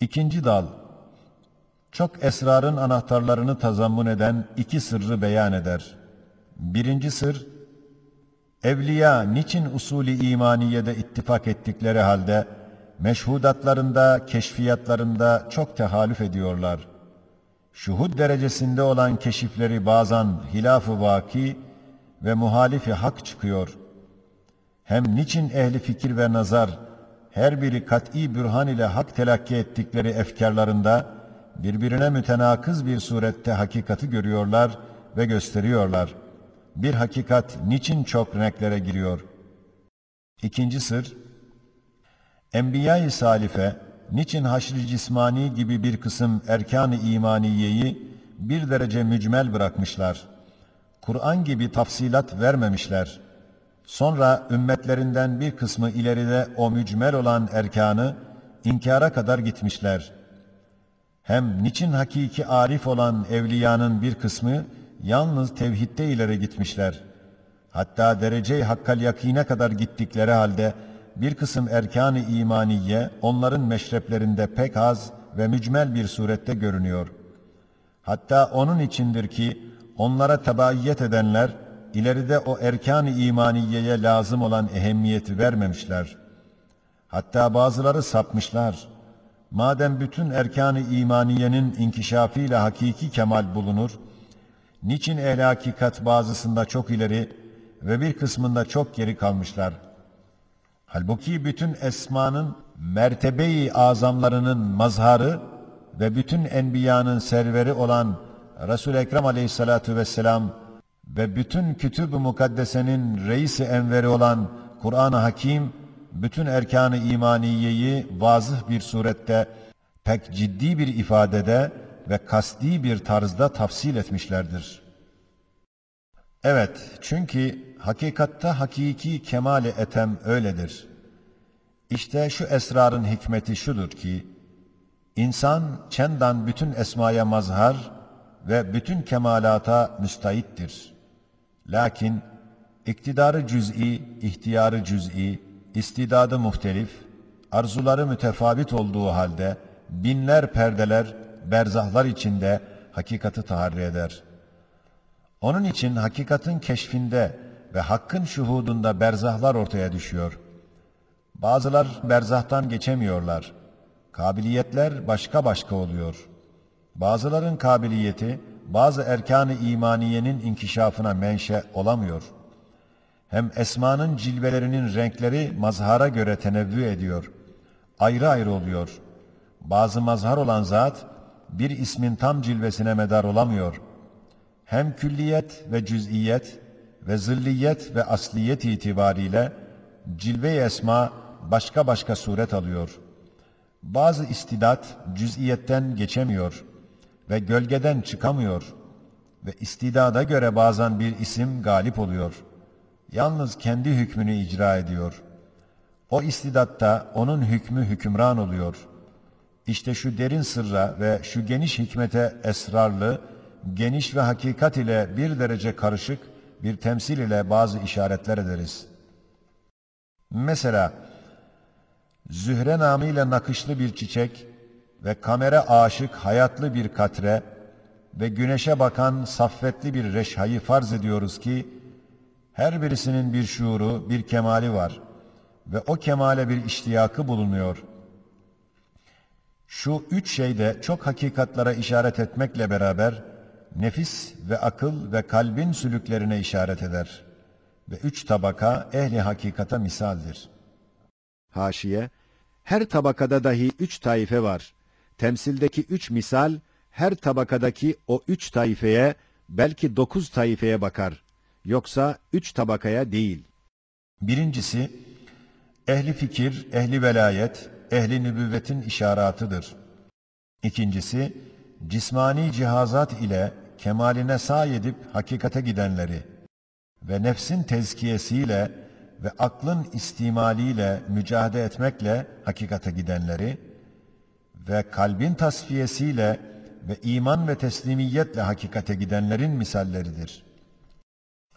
İkinci dal, çok esrarın anahtarlarını tazammun eden iki sırrı beyan eder. Birinci sır, evliya niçin usulü imaniyede ittifak ettikleri halde meşhudatlarında, keşfiyatlarında çok tehallüf ediyorlar. Şuhud derecesinde olan keşifleri bazen hilaf-ı vaki ve muhalifi hak çıkıyor. Hem niçin ehli fikir ve nazar her biri kat'i bürhan ile hak telakki ettikleri efkarlarında birbirine mütenakız bir surette hakikati görüyorlar ve gösteriyorlar. Bir hakikat niçin çok renklere giriyor? İkinci sır, Enbiya-i Salife niçin haşr-ı cismani gibi bir kısım erkan-ı imaniyeyi bir derece mücmel bırakmışlar? Kur'an gibi tafsilat vermemişler. Sonra ümmetlerinden bir kısmı ileride o mücmel olan erkanı inkara kadar gitmişler. Hem niçin hakiki arif olan evliyanın bir kısmı yalnız tevhidde ileri gitmişler. Hatta derece-i hakkal yakine kadar gittikleri halde bir kısım erkan-ı imaniye onların meşreplerinde pek az ve mücmel bir surette görünüyor. Hatta onun içindir ki onlara tebaiyet edenler ileride o erkan-ı imaniyeye lazım olan ehemmiyeti vermemişler. Hatta bazıları sapmışlar. Madem bütün erkan-ı imaniyenin inkişafıyla hakiki kemal bulunur, niçin ehl-i hakikat bazısında çok ileri ve bir kısmında çok geri kalmışlar? Halbuki bütün esmanın mertebe-i azamlarının mazharı ve bütün enbiyanın serveri olan Resul-i Ekrem aleyhissalatu vesselam ve bütün kütüb-ü mukaddesenin reis-i enveri olan Kur'an-ı Hakim, bütün erkan-ı imaniyeyi vazıh bir surette, pek ciddi bir ifadede ve kasti bir tarzda tafsil etmişlerdir. Evet, çünkü hakikatta hakiki kemal-i etem öyledir. İşte şu esrarın hikmeti şudur ki, insan çendan bütün esmaya mazhar ve bütün kemalata müstahittir. Lakin iktidarı cüz'i, ihtiyarı cüz'i, istidadı muhtelif, arzuları mütefavit olduğu halde binler perdeler, berzahlar içinde hakikati taharri eder. Onun için hakikatin keşfinde ve hakkın şuhudunda berzahlar ortaya düşüyor. Bazılar berzahtan geçemiyorlar. Kabiliyetler başka başka oluyor. Bazıların kabiliyeti bazı erkan-ı imaniyenin inkişafına menşe olamıyor. Hem esmanın cilvelerinin renkleri mazhara göre tenevvü ediyor. Ayrı ayrı oluyor. Bazı mazhar olan zat bir ismin tam cilvesine medar olamıyor. Hem külliyet ve cüz'iyet ve zilliyet ve asliyet itibariyle cilve-i esma başka başka suret alıyor. Bazı istidat cüz'iyetten geçemiyor ve gölgeden çıkamıyor ve istidada göre bazen bir isim galip oluyor. Yalnız kendi hükmünü icra ediyor. O istidatta onun hükmü hükümran oluyor. İşte şu derin sırra ve şu geniş hikmete esrarlı, geniş ve hakikat ile bir derece karışık bir temsil ile bazı işaretler ederiz. Mesela, Zühre namıyla nakışlı bir çiçek ve kamera aşık hayatlı bir katre ve güneşe bakan saffetli bir reşhayı farz ediyoruz ki, her birisinin bir şuuru, bir kemali var ve o kemale bir iştiyakı bulunuyor. Şu üç şeyde çok hakikatlara işaret etmekle beraber, nefis ve akıl ve kalbin sülüklerine işaret eder ve üç tabaka ehli hakikata misaldir. Haşiye, her tabakada dahi üç taife var. Temsildeki üç misal, her tabakadaki o üç taifeye, belki 9 taifeye bakar. Yoksa üç tabakaya değil. Birincisi, ehli fikir, ehli velayet, ehli nübüvvetin işaratıdır. İkincisi, cismani cihazat ile kemaline sây edip hakikate gidenleri ve nefsin tezkiyesiyle ve aklın istimaliyle mücadele etmekle hakikate gidenleri ve kalbin tasfiyesiyle ve iman ve teslimiyetle hakikate gidenlerin misalleridir.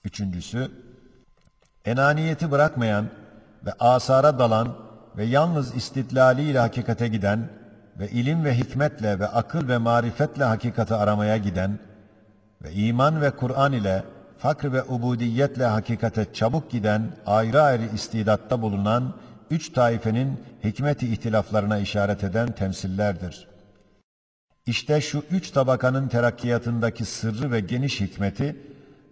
Üçüncüsü, enaniyeti bırakmayan ve asara dalan ve yalnız istidlaliyle hakikate giden ve ilim ve hikmetle ve akıl ve marifetle hakikati aramaya giden ve iman ve Kur'an ile fakr ve ubudiyetle hakikate çabuk giden ayrı ayrı istidatta bulunan üç taifenin hikmet-i ihtilaflarına işaret eden temsillerdir. İşte şu üç tabakanın terakkiyatındaki sırrı ve geniş hikmeti,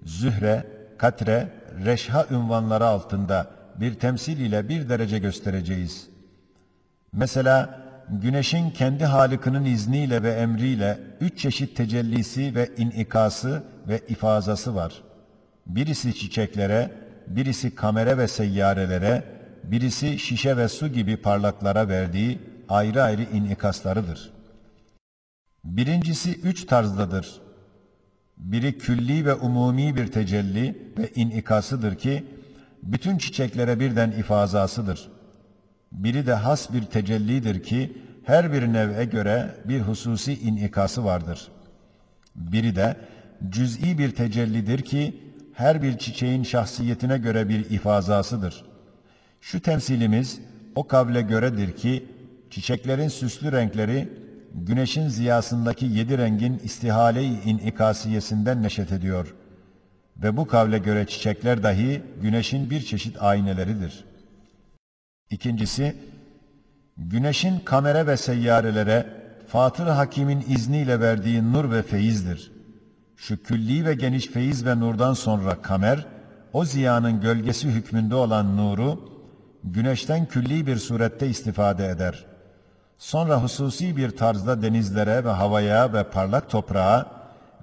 Zühre, Katre, Reşha ünvanları altında bir temsil ile bir derece göstereceğiz. Mesela, güneşin kendi Halık'ının izniyle ve emriyle üç çeşit tecellisi ve inikası ve ifazası var. Birisi çiçeklere, birisi kamere ve seyyarelere, birisi şişe ve su gibi parlaklara verdiği ayrı ayrı inikaslarıdır. Birincisi üç tarzdadır. Biri külli ve umumi bir tecelli ve inikasıdır ki, bütün çiçeklere birden ifazasıdır. Biri de has bir tecellidir ki, her bir nev'e göre bir hususi inikası vardır. Biri de cüz'i bir tecellidir ki, her bir çiçeğin şahsiyetine göre bir ifazasıdır. Şu temsilimiz o kavle göredir ki, çiçeklerin süslü renkleri, güneşin ziyasındaki 7 rengin istihale-i inikasiyesinden neşet ediyor. Ve bu kavle göre çiçekler dahi güneşin bir çeşit ayneleridir. İkincisi, güneşin kamere ve seyyarelere Fatır Hakim'in izniyle verdiği nur ve feyizdir. Şu külli ve geniş feyiz ve nurdan sonra kamer, o ziyanın gölgesi hükmünde olan nuru, güneşten külli bir surette istifade eder. Sonra hususi bir tarzda denizlere ve havaya ve parlak toprağa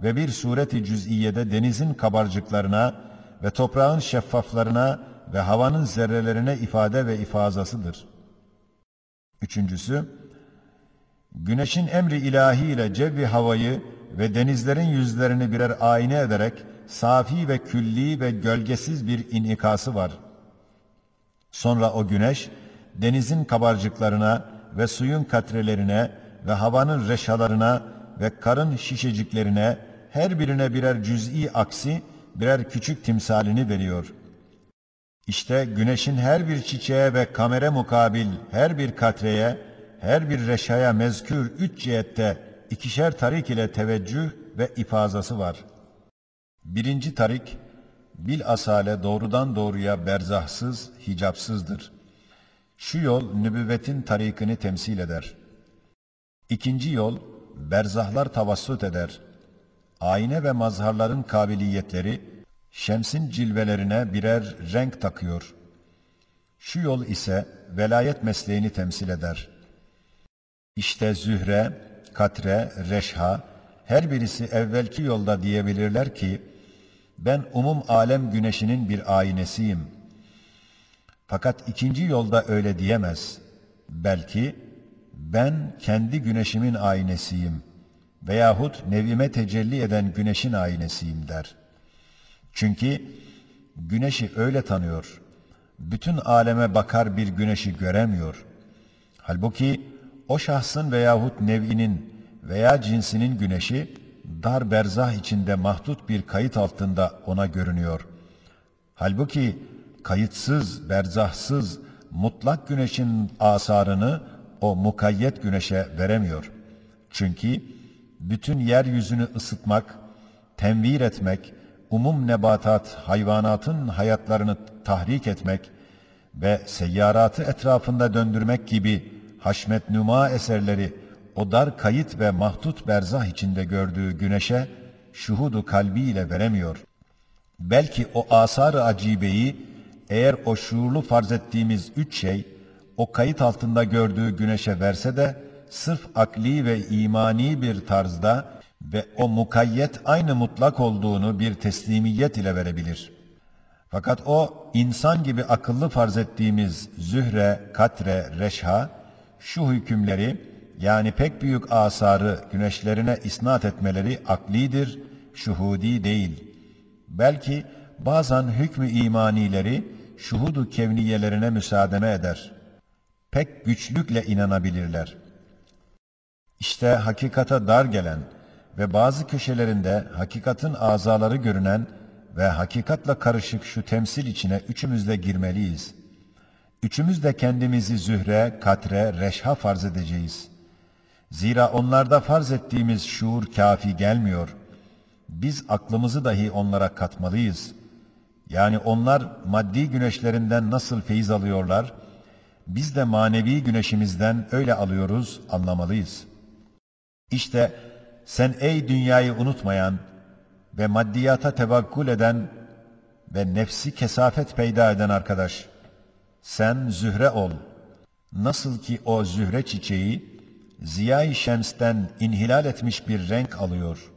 ve bir sureti cüz'iyede denizin kabarcıklarına ve toprağın şeffaflarına ve havanın zerrelerine ifade ve ifazasıdır. Üçüncüsü, güneşin emri ilahi ile cevvi havayı ve denizlerin yüzlerini birer ayna ederek safi ve külli ve gölgesiz bir inikası var. Sonra o güneş, denizin kabarcıklarına ve suyun katrelerine ve havanın reşalarına ve karın şişeciklerine her birine birer cüz'i aksi, birer küçük timsalini veriyor. İşte güneşin her bir çiçeğe ve kamere mukabil her bir katreye, her bir reşaya mezkür 3 cihette ikişer tarik ile teveccüh ve ifazası var. Birinci tarik, bilasale doğrudan doğruya berzahsız, hicapsızdır. Şu yol nübüvvetin tarikini temsil eder. İkinci yol, berzahlar tavassut eder. Ayne ve mazharların kabiliyetleri, şemsin cilvelerine birer renk takıyor. Şu yol ise velayet mesleğini temsil eder. İşte Zühre, Katre, Reşha, her birisi evvelki yolda diyebilirler ki, ben umum alem güneşinin bir aynesiyim. Fakat ikinci yolda öyle diyemez. Belki ben kendi güneşimin aynesiyim veyahut nevime tecelli eden güneşin aynesiyim der. Çünkü güneşi öyle tanıyor. Bütün aleme bakar bir güneşi göremiyor. Halbuki o şahsın veyahut nev'inin veya cinsinin güneşi dar berzah içinde mahdut bir kayıt altında ona görünüyor. Halbuki kayıtsız, berzahsız, mutlak güneşin asarını o mukayyet güneşe veremiyor. Çünkü bütün yeryüzünü ısıtmak, tenvir etmek, umum nebatat, hayvanatın hayatlarını tahrik etmek ve seyyaratı etrafında döndürmek gibi haşmet nüma eserleri o dar kayıt ve mahdut berzah içinde gördüğü güneşe şuhudu kalbiyle veremiyor. Belki o asar-ı acibeyi eğer o şuurlu farz ettiğimiz 3 şey o kayıt altında gördüğü güneşe verse de sırf akli ve imani bir tarzda ve o mukayyet aynı mutlak olduğunu bir teslimiyet ile verebilir. Fakat o insan gibi akıllı farz ettiğimiz Zühre, Katre, Reşha şu hükümleri yani pek büyük asarı güneşlerine isnat etmeleri aklidir, şuhudi değil. Belki bazen hükmü imanileri şuhudu kevniyelerine müsaade eder. Pek güçlükle inanabilirler. İşte hakikata dar gelen ve bazı köşelerinde hakikatin azaları görünen ve hakikatla karışık şu temsil içine üçümüz de girmeliyiz. Üçümüz de kendimizi Zühre, Katre, Reşha farz edeceğiz. Zira onlarda farz ettiğimiz şuur kafi gelmiyor. Biz aklımızı dahi onlara katmalıyız. Yani onlar maddi güneşlerinden nasıl feyiz alıyorlar, biz de manevi güneşimizden öyle alıyoruz, anlamalıyız. İşte sen ey dünyayı unutmayan ve maddiyata tevakkul eden ve nefsi kesafet peyda eden arkadaş, sen zühre ol. Nasıl ki o zühre çiçeği, Ziya-i Şems'ten inhilal etmiş bir renk alıyor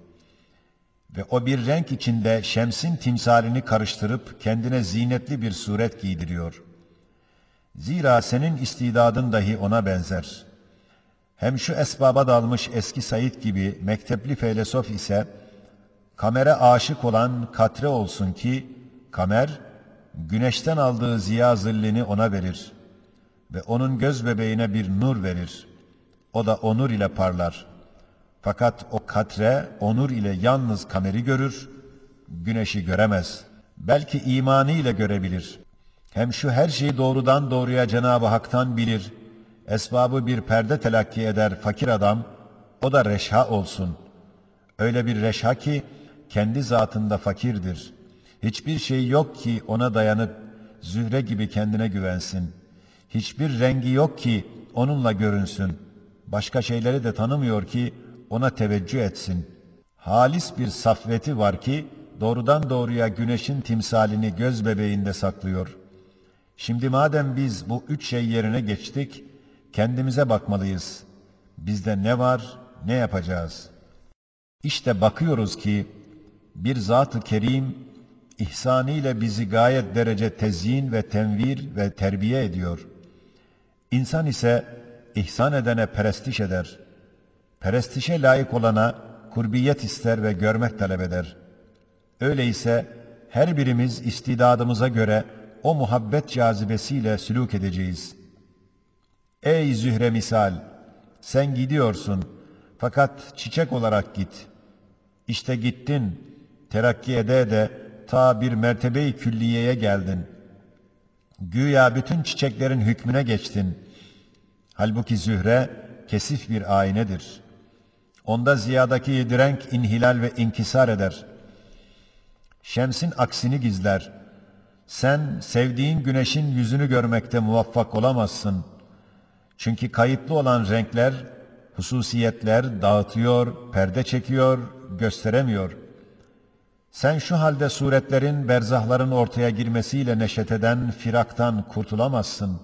ve o bir renk içinde şemsin timsalini karıştırıp kendine zinetli bir suret giydiriyor. Zira senin istidadın dahi ona benzer. Hem şu esbaba dalmış eski Said gibi mektepli feylesof ise, kamere aşık olan katre olsun ki, kamer, güneşten aldığı ziya zillini ona verir ve onun göz bebeğine bir nur verir. O da o nur ile parlar. Fakat o katre, o nur ile yalnız kameri görür, güneşi göremez. Belki imanı ile görebilir. Hem şu her şeyi doğrudan doğruya Cenab-ı Hak'tan bilir. Esbabı bir perde telakki eder fakir adam, o da reşha olsun. Öyle bir reşha ki, kendi zatında fakirdir. Hiçbir şey yok ki ona dayanıp, zühre gibi kendine güvensin. Hiçbir rengi yok ki onunla görünsün. Başka şeyleri de tanımıyor ki ona teveccüh etsin. Halis bir safveti var ki, doğrudan doğruya güneşin timsalini göz bebeğinde saklıyor. Şimdi madem biz bu üç şey yerine geçtik, kendimize bakmalıyız. Bizde ne var, ne yapacağız? İşte bakıyoruz ki, bir Zat-ı Kerim, ihsanıyla bizi gayet derece tezyin ve tenvir ve terbiye ediyor. İnsan ise ihsan edene perestiş eder. Perestişe layık olana kurbiyet ister ve görmek talep eder. Öyleyse her birimiz istidadımıza göre o muhabbet cazibesiyle sülûk edeceğiz. Ey zühre misal! Sen gidiyorsun, fakat çiçek olarak git. İşte gittin, terakki ede ede ta bir mertebe-i külliyeye geldin. Güya bütün çiçeklerin hükmüne geçtin. Halbuki zühre kesif bir aynedir. Onda ziyadaki yedirenk inhilal ve inkisar eder. Şemsin aksini gizler. Sen sevdiğin güneşin yüzünü görmekte muvaffak olamazsın. Çünkü kayıtlı olan renkler, hususiyetler dağıtıyor, perde çekiyor, gösteremiyor. Sen şu halde suretlerin, berzahların ortaya girmesiyle neşet eden firaktan kurtulamazsın.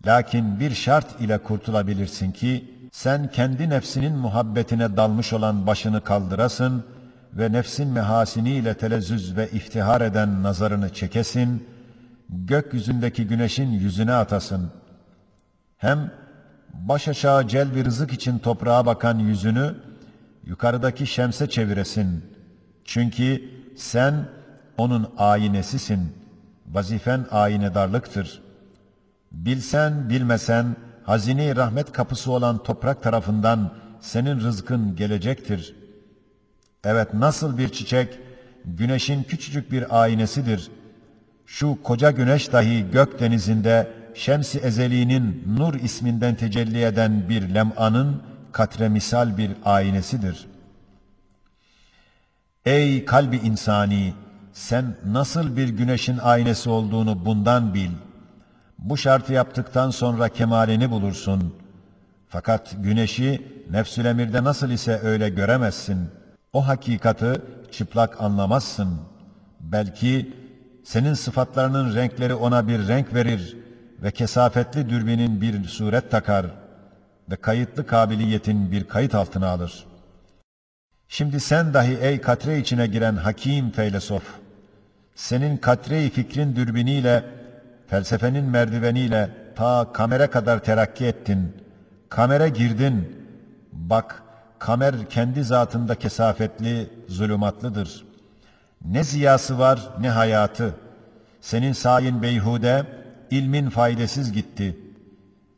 Lakin bir şart ile kurtulabilirsin ki, sen kendi nefsinin muhabbetine dalmış olan başını kaldırasın ve nefsin mehasiniyle telezzüz ve iftihar eden nazarını çekesin, gökyüzündeki güneşin yüzüne atasın. Hem baş aşağı celb-i rızık için toprağa bakan yüzünü, yukarıdaki şemse çeviresin. Çünkü sen onun aynesisin, vazifen aynedarlıktır. Bilsen bilmesen, hazine-i rahmet kapısı olan toprak tarafından senin rızkın gelecektir. Evet, nasıl bir çiçek, güneşin küçücük bir aynesidir. Şu koca güneş dahi gök denizinde, Şems-i Ezeli'nin Nur isminden tecelli eden bir lem'anın katre misal bir aynesidir. Ey kalbi insani! Sen nasıl bir güneşin aynesi olduğunu bundan bil. Bu şartı yaptıktan sonra kemalini bulursun. Fakat güneşi nefsül emirde nasıl ise öyle göremezsin. O hakikati çıplak anlamazsın. Belki senin sıfatlarının renkleri ona bir renk verir ve kesafetli dürbinin bir suret takar ve kayıtlı kabiliyetin bir kayıt altına alır. Şimdi sen dahi ey katre içine giren hakim feylesof, senin katre-i fikrin dürbiniyle, felsefenin merdiveniyle ta kamere kadar terakki ettin. Kamere girdin. Bak, kamer kendi zatında kesafetli, zulümatlıdır. Ne ziyası var, ne hayatı. Senin sayin beyhude, ilmin faydasız gitti.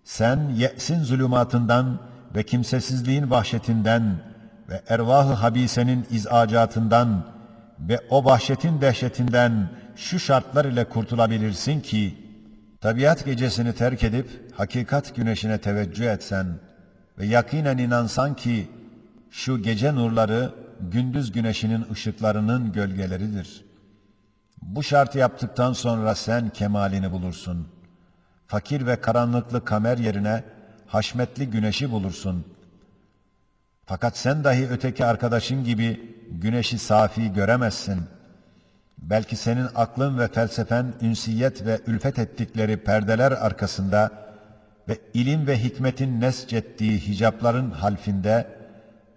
Sen ye'sin zulümatından ve kimsesizliğin vahşetinden ve ervah-ı habisenin izacatından ve o vahşetin dehşetinden şu şartlar ile kurtulabilirsin ki, tabiat gecesini terk edip hakikat güneşine teveccüh etsen ve yakinen inansan ki şu gece nurları gündüz güneşinin ışıklarının gölgeleridir. Bu şartı yaptıktan sonra sen kemalini bulursun. Fakir ve karanlıklı kamer yerine haşmetli güneşi bulursun. Fakat sen dahi öteki arkadaşın gibi güneşi safi göremezsin. Belki senin aklın ve felsefen ünsiyet ve ülfet ettikleri perdeler arkasında ve ilim ve hikmetin nescettiği hicapların halfinde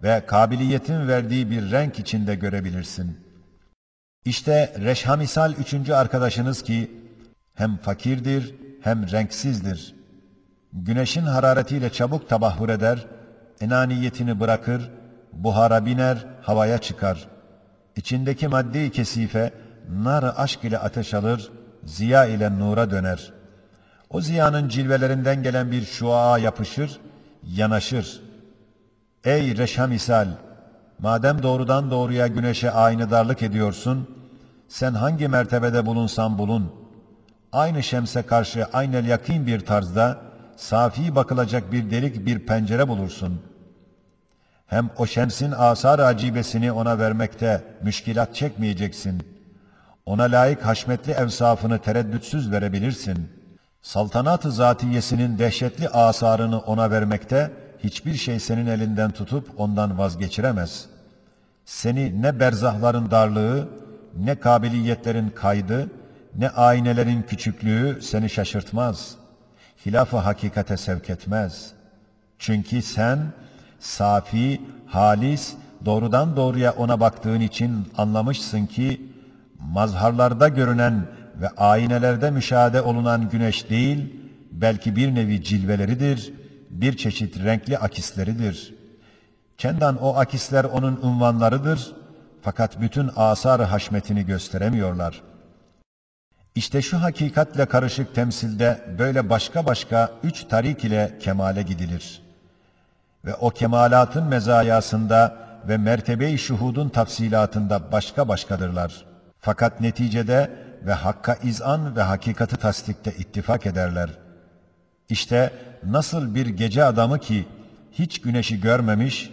ve kabiliyetin verdiği bir renk içinde görebilirsin. İşte reşhamisal üçüncü arkadaşınız ki hem fakirdir hem renksizdir. Güneşin hararetiyle çabuk tabahhur eder, enaniyetini bırakır, buhara biner, havaya çıkar. İçindeki madde-i kesife, nar-ı aşk ile ateş alır, ziya ile nura döner. O ziyanın cilvelerinden gelen bir şuaa yapışır, yanaşır. Ey reşhamisal! Madem doğrudan doğruya güneşe aynidarlık ediyorsun, sen hangi mertebede bulunsan bulun, aynı şemse karşı aynel yakîn bir tarzda, safi bakılacak bir delik bir pencere bulursun. Hem o şemsin asar-ı acibesini ona vermekte müşkilat çekmeyeceksin. Ona layık haşmetli evsafını tereddütsüz verebilirsin. Saltanat-ı zatiyesinin dehşetli asarını ona vermekte hiçbir şey senin elinden tutup ondan vazgeçiremez. Seni ne berzahların darlığı, ne kabiliyetlerin kaydı, ne aynelerin küçüklüğü seni şaşırtmaz. Hilaf-ı hakikate sevk etmez. Çünkü sen safi, halis, doğrudan doğruya ona baktığın için anlamışsın ki mazharlarda görünen ve aynelerde müşahede olunan güneş değil, belki bir nevi cilveleridir, bir çeşit renkli akisleridir. Çendan o akisler onun unvanlarıdır, fakat bütün asar-ı haşmetini gösteremiyorlar. İşte şu hakikatle karışık temsilde böyle başka başka üç tarik ile kemale gidilir. Ve o kemalatın mezayasında ve mertebe-i şuhudun tafsilatında başka başkadırlar. Fakat neticede ve hakka izan ve hakikati tasdikte ittifak ederler. İşte nasıl bir gece adamı ki hiç güneşi görmemiş,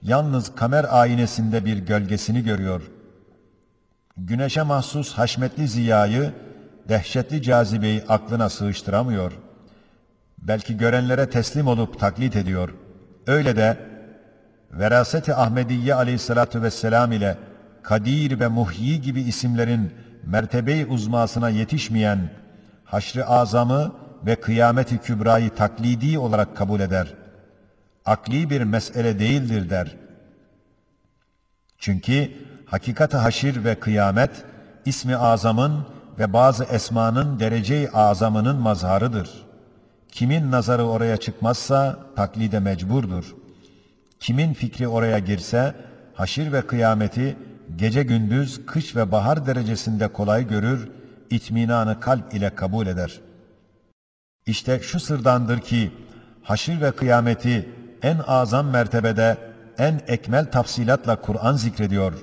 yalnız kamer aynesinde bir gölgesini görüyor. Güneşe mahsus haşmetli ziyayı, dehşetli cazibeyi aklına sığıştıramıyor. Belki görenlere teslim olup taklit ediyor. Öyle de Veraset-i Ahmediye aleyhissalatu vesselam ile Kadir ve Muhyi gibi isimlerin mertebe-i uzmasına yetişmeyen Haşr-ı Azam'ı ve Kıyamet-i Kübra'yı taklidi olarak kabul eder. Akli bir mesele değildir der. Çünkü hakikat-ı haşir ve kıyamet, ismi azamın ve bazı esmanın derece-i azamının mazharıdır. Kimin nazarı oraya çıkmazsa taklide mecburdur. Kimin fikri oraya girse, haşir ve kıyameti gece gündüz, kış ve bahar derecesinde kolay görür, itminanı kalp ile kabul eder. İşte şu sırdandır ki, haşir ve kıyameti en azam mertebede, en ekmel tafsilatla Kur'an zikrediyor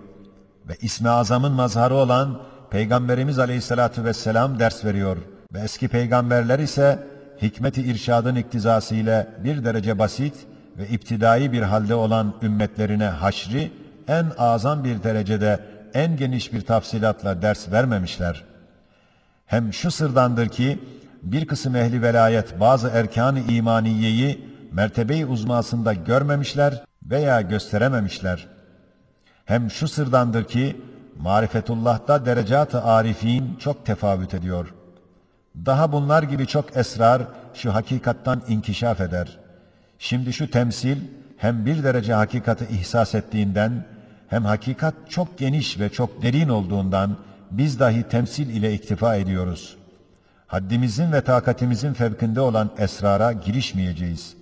ve İsmi Azam'ın mazharı olan Peygamberimiz Aleyhisselatü Vesselam ders veriyor ve eski peygamberler ise hikmet-i irşadın iktizası ile bir derece basit ve iptidai bir halde olan ümmetlerine haşri en azam bir derecede en geniş bir tafsilatla ders vermemişler. Hem şu sırdandır ki bir kısım ehli velayet bazı erkan-ı imaniyeyi mertebe-i uzmasında görmemişler veya gösterememişler. Hem şu sırdandır ki marifetullah'ta derecat-ı arifin çok tefavüt ediyor. Daha bunlar gibi çok esrar şu hakikattan inkişaf eder. Şimdi şu temsil hem bir derece hakikati ihsas ettiğinden hem hakikat çok geniş ve çok derin olduğundan biz dahi temsil ile iktifa ediyoruz. Haddimizin ve takatimizin fevkinde olan esrara girişmeyeceğiz.